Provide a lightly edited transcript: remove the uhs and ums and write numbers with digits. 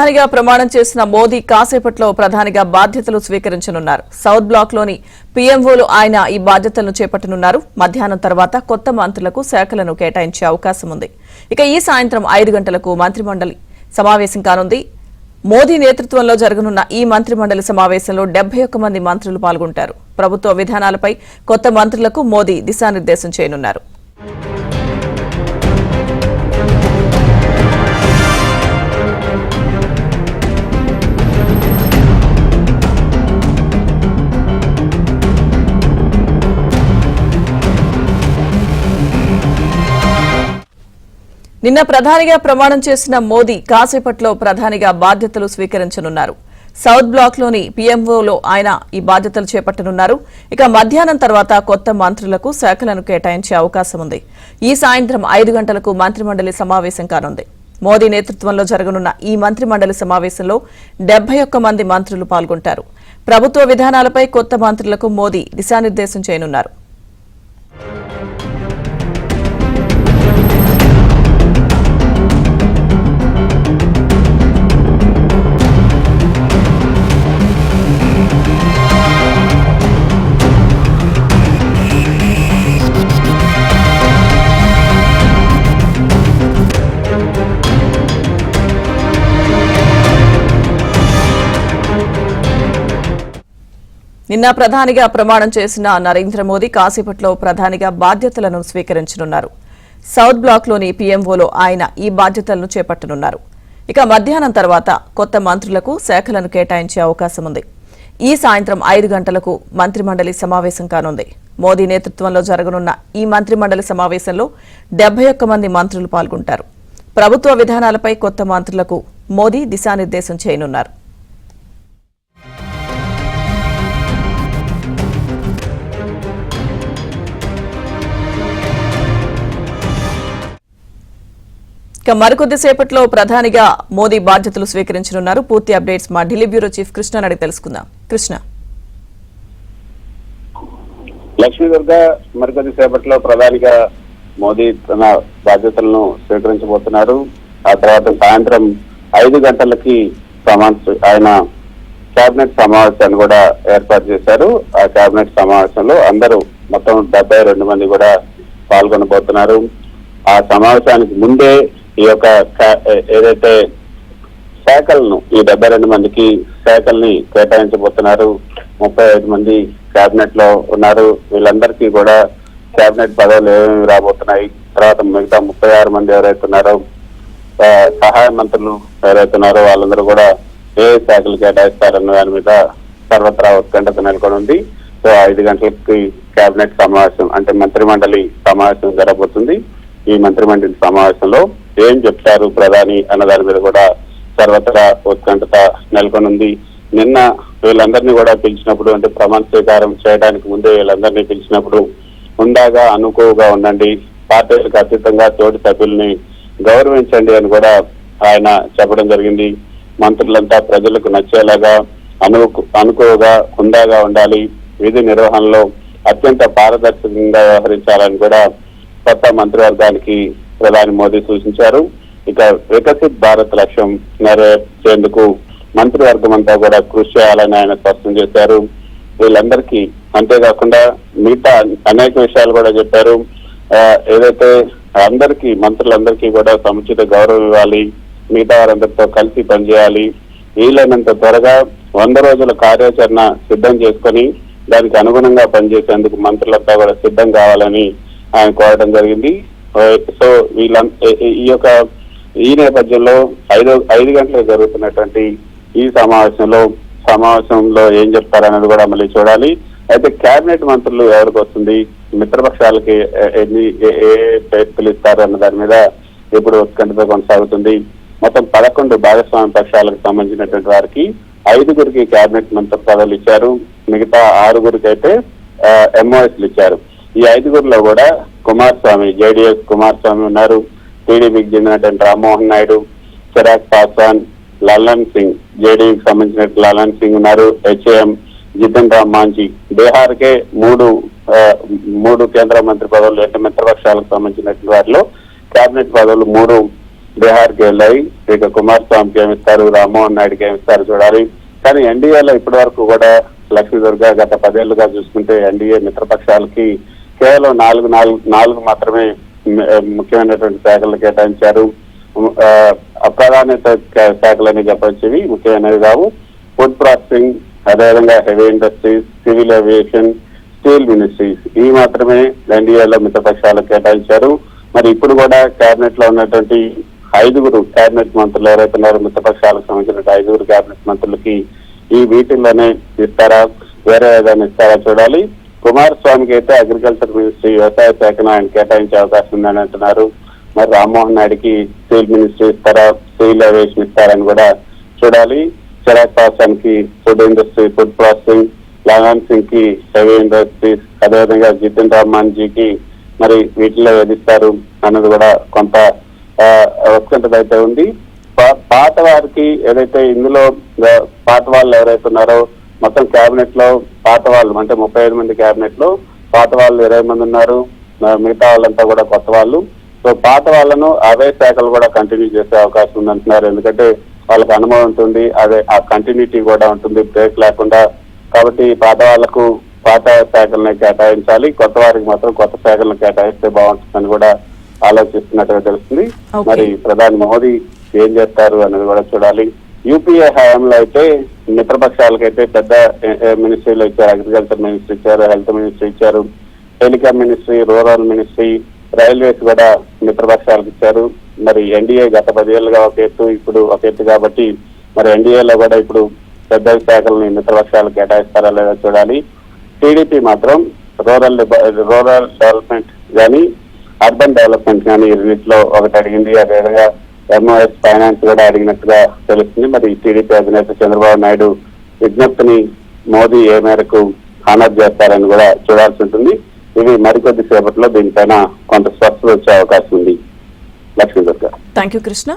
ప్రధానిగా ప్రమాణం చేసిన మోదీ కాసేపట్లో ప్రధానిగా బాధ్యతలు స్వీకరించనున్నారు. సౌత్ బ్లాక్ లోని పీఎంఓలో ఆయన ఈ బాధ్యతలను చేపట్టనున్నారు. మధ్యాహ్నం తర్వాత కొత్త మంత్రులకు శాఖలను కేటాయించే అవకాశం ఉంది. ఇక ఈ సాయంత్రం 5 గంటలకు మంత్రిమండలి సమావేశం కానుంది. మోదీ నేతృత్వంలో జరగనున్న ఈ మంత్రిమండలి సమావేశంలో 71 మంది మంత్రులు పాల్గొంటారు. ప్రభుత్వ విధానాలపై కొత్త మంత్రులకు మోదీ దిశానిర్దేశం చేయనున్నారు. నిన్న ప్రధానిగా ప్రమాణం చేసిన మోదీ కాసేపట్లో ప్రధానిగా బాధ్యతలు స్వీకరించనున్నారు. సౌత్ బ్లాక్ లోని పీఎంఓలో ఆయన ఈ బాధ్యతలు చేపట్టనున్నారు. ఇక మధ్యాహ్నం తర్వాత కొత్త మంత్రులకు శాఖలను కేటాయించే అవకాశం ఉంది. ఈ సాయంత్రం 5 గంటలకు మంత్రిమండలి సమావేశం కానుంది. మోదీ నేతృత్వంలో జరగనున్న ఈ మంత్రిమండలి సమావేశంలో 71 మంది మంత్రులు పాల్గొంటారు. ప్రభుత్వ విధానాలపై కొత్త మంత్రులకు మోదీ దిశానిర్దేశం చేయనున్నారు. నిన్న ప్రధానిగా ప్రమాణం చేసిన నరేంద్ర మోదీ కాసేపట్లో ప్రధానిగా బాధ్యతలను స్వీకరించనున్నారు. సౌత్ బ్లాక్ లోని పీఎంఓలో ఆయన ఈ బాధ్యతలను చేపట్టనున్నారు. ఇక మధ్యాహ్నం తర్వాత కొత్త మంత్రులకు శాఖలను కేటాయించే అవకాశం ఉంది. ఈ సాయంత్రం 5 గంటలకు మంత్రిమండలి సమావేశం కానుంది. మోదీ నేతృత్వంలో జరగనున్న ఈ మంత్రిమండలి సమావేశంలో 71 మంది మంత్రులు పాల్గొంటారు. ప్రభుత్వ విధానాలపై కొత్త మంత్రులకు మోదీ దిశానిర్దేశం చేయనున్నారు. ఇక మరికొద్దిసేపట్లో ప్రధానిగా మోదీ బాధ్యతలు స్వీకరించనున్నారు. పూర్తి అప్డేట్స్ మా ఢిల్లీ బ్యూరో చీఫ్ కృష్ణ అడిగి తెలుసుకుందాం. కృష్ణ. లక్ష్మీదుర్గ మరికొద్దిసేపట్లో ప్రధానిగా మోదీ తన బాధ్యతలను స్వీకరించబోతున్నారు. ఆ తర్వాత సాయంత్రం 5 గంటలకి ఆయన కేబినెట్ సమావేశాన్ని కూడా ఏర్పాటు చేశారు. ఆ కేబినెట్ సమావేశంలో అందరూ మొత్తం 72 మంది కూడా పాల్గొనబోతున్నారు. ఆ సమావేశానికి ముందే ఈ యొక్క ఏదైతే శాఖలను ఈ 72 మందికి శాఖల్ని కేటాయించబోతున్నారు. 35 మంది కేబినెట్ లో ఉన్నారు. వీళ్ళందరికీ కూడా కేబినెట్ పదవులు ఏమేమి రాబోతున్నాయి, తర్వాత మిగతా 36 మంది ఎవరైతే ఉన్నారో సహాయ మంత్రులు ఎవరైతే ఉన్నారో వాళ్ళందరూ కూడా ఏ శాఖలు కేటాయిస్తారన్న దాని మీద సర్వత్రా ఉత్కంఠత నెలకొని ఉంది. సో 5 గంటలకి కేబినెట్ సమావేశం అంటే మంత్రిమండలి సమావేశం జరగబోతుంది. ఈ మంత్రిమండలి సమావేశంలో ఏం చెప్తారు ప్రధాని అన్న దాని మీద కూడా సర్వత్రా ఉత్కంఠత నెలకొనుంది. నిన్న వీళ్ళందరినీ కూడా పిలిచినప్పుడు అంటే ప్రమాణ స్వీకారం చేయడానికి ముందే వీళ్ళందరినీ పిలిచినప్పుడు ఉందాగా అనుకువగా ఉండండి, పార్టీలకు అతీతంగా తోటి సభ్యుల్ని గౌరవించండి అని కూడా ఆయన చెప్పడం జరిగింది. మంత్రులంతా ప్రజలకు నచ్చేలాగా అనుకువగా హుందాగా ఉండాలి, విధి నిర్వహణలో అత్యంత పారదర్శకంగా వ్యవహరించాలని కూడా కొత్త మంత్రివర్గానికి ప్రధాని మోదీ సూచించారు. ఇక వికసిత్ భారత్ లక్ష్యం నెరవేర్చేందుకు మంత్రివర్గం అంతా కూడా కృషి చేయాలని ఆయన స్పష్టం చేశారు. వీళ్ళందరికీ అంతేకాకుండా మిగతా అనేక విషయాలు కూడా చెప్పారు. ఏదైతే మంత్రులందరికీ కూడా సముచిత గౌరవం ఇవ్వాలి, మిగతా వారందరితో కలిసి పనిచేయాలి, వీలైనంత త్వరగా 100 రోజుల కార్యాచరణ సిద్ధం చేసుకొని దానికి అనుగుణంగా పనిచేసేందుకు మంత్రులంతా కూడా సిద్ధం కావాలని ఆయన కోరడం జరిగింది. సో ఈ నేపథ్యంలో 5 గంటలకు జరుగుతున్నటువంటి ఈ సమావేశంలో ఏం చెప్తారనేది కూడా మళ్ళీ చూడాలి. అయితే కేబినెట్ మంత్రులు ఎవరికి వస్తుంది, మిత్రపక్షాలకి ఏ పేరు పిలుస్తారు అన్న దాని మీద ఇప్పుడు ఉత్కంఠత కొనసాగుతుంది. మొత్తం 11 భాగస్వామ్య పక్షాలకు సంబంధించినటువంటి వారికి 5గురికి కేబినెట్ మంత్రి పదవులు ఇచ్చారు. మిగతా 6గురికి అయితే ఎంఓఎస్లు ఇచ్చారు. ఈ 5గురిలో కూడా కుమారస్వామి, జేడీఎస్ కుమారస్వామి ఉన్నారు. టీడీపీకి చెందినటువంటి రామ్మోహన్ నాయుడు, చిరాగ్ పాస్వాన్, లల్లన్ సింగ్, జేడీయూకి సంబంధించిన లల్లన్ సింగ్ ఉన్నారు. హెచ్ఏఎం జితన్ రామ్ మాంఝీ. బీహార్కే 3 కేంద్ర మంత్రి పదవులు అంటే మిత్రపక్షాలకు సంబంధించినటువంటి వారిలో కేబినెట్ పదవులు 3 బీహార్కి వెళ్ళాయి. ఇక కుమారస్వామికి ఏమిస్తారు, రామ్మోహన్ నాయుడుకి ఏమిస్తారు చూడాలి. కానీ ఎన్డీఏలో ఇప్పటి వరకు కూడా లక్ష్మీదుర్గ గత 10 ఏళ్లుగా చూసుకుంటే ఎన్డీఏ మిత్రపక్షాలకి కేవలం నాలుగు మాత్రమే ముఖ్యమైనటువంటి శాఖలు కేటాయించారు. అప్రాధాన్యత శాఖలని చెప్పొచ్చేవి ముఖ్యమైనవి కావు. ఫుడ్ ప్రాసెసింగ్, అదేవిధంగా heavy industries, civil aviation, steel ministries ఈ మాత్రమే ఎన్డీఏలో మిత్రపక్షాలకు కేటాయించారు. మరి ఇప్పుడు కూడా కేబినెట్ లో ఉన్నటువంటి 5 కేబినెట్ మంత్రులు ఎవరైతే ఉన్నారో మిత్రపక్షాలకు సంబంధించిన 5 కేబినెట్ మంత్రులకి ఈ వీటిల్లోనే ఇస్తారా, వేరే ఏదైనా ఇస్తారా చూడాలి. కుమారస్వామికి అయితే అగ్రికల్చర్ మినిస్ట్రీ, వ్యవసాయ శాఖను ఆయన కేటాయించే అవకాశం ఉందని అంటున్నారు. మరి రామ్మోహన్ నాయుడుకి స్టీల్ మినిస్ట్రీ ఇస్తారా, సివిల్ ఏవియేషన్ ఇస్తారని కూడా చూడాలి. చిరాగ్ పాస్వాన్కి food industry, food processing, Lalan Singh కి హెవీ ఇండస్ట్రీస్, అదేవిధంగా జితిన్ రామ్ మాంఝీకి మరి వీటిలో ఏదిస్తారు అన్నది కూడా కొంత ఉత్కంఠత అయితే ఉంది. పాత వారికి ఏదైతే ఇందులో పాత వాళ్ళు ఎవరైతే ఉన్నారో మొత్తం కేబినెట్ లో పాత వాళ్ళు అంటే 35 మంది కేబినెట్ లో పాత వాళ్ళు 20 మంది ఉన్నారు. మిగతా వాళ్ళంతా కూడా కొత్త వాళ్ళు. సో పాత వాళ్ళను అవే శాఖలు కూడా కంటిన్యూ చేసే అవకాశం ఉంది అంటున్నారు. ఎందుకంటే వాళ్ళకి అనుభవం ఉంటుంది, అదే ఆ కంటిన్యూటీ కూడా ఉంటుంది బ్రేక్ లేకుండా. కాబట్టి పాత వాళ్లకు పాత శాఖలను కేటాయించాలి, కొత్త వారికి మాత్రం కొత్త శాఖలను కేటాయిస్తే బాగుంటుందని కూడా ఆలోచిస్తున్నట్టుగా తెలుస్తుంది. మరి ప్రధాని మోదీ ఏం చేస్తారు అనేది కూడా చూడాలి. యూపీఏ హయాంలో అయితే మిత్రపక్షాలకైతే పెద్ద మినిస్ట్రీలు ఇచ్చారు. అగ్రికల్చర్ మినిస్ట్రీ ఇచ్చారు, హెల్త్ మినిస్ట్రీ ఇచ్చారు, telecom ministry, rural ministry, railways కూడా మిత్రపక్షాలకు ఇచ్చారు. మరి ఎన్డీఏ గత 10 ఏళ్లుగా ఒక ఎత్తు, ఇప్పుడు ఒక ఎత్తు కాబట్టి మరి ఎన్డీఏలో కూడా ఇప్పుడు పెద్ద శాఖలని మిత్రపక్షాలకు కేటాయిస్తారా లేదా చూడాలి. టీడీపీ మాత్రం రూరల్ డెవలప్మెంట్ కానీ అర్బన్ డెవలప్మెంట్ కానీ రెండింటిలో ఒకటి అడిగింది. అదేవిధంగా ఎంఓఎస్ ఫైనాన్స్ కూడా అడిగినట్టుగా తెలుస్తుంది. మరి టీడీపీ అధినేత చంద్రబాబు నాయుడు విజ్ఞప్తిని మోదీ ఏ మేరకు హానర్ చేస్తారని కూడా చూడాల్సి ఉంటుంది. ఇవి మరికొద్ది సేపట్లో దీనిపైన కొంత స్పష్టత వచ్చే అవకాశం ఉంది. లక్ష్మీదుర్గ. Thank you Krishna.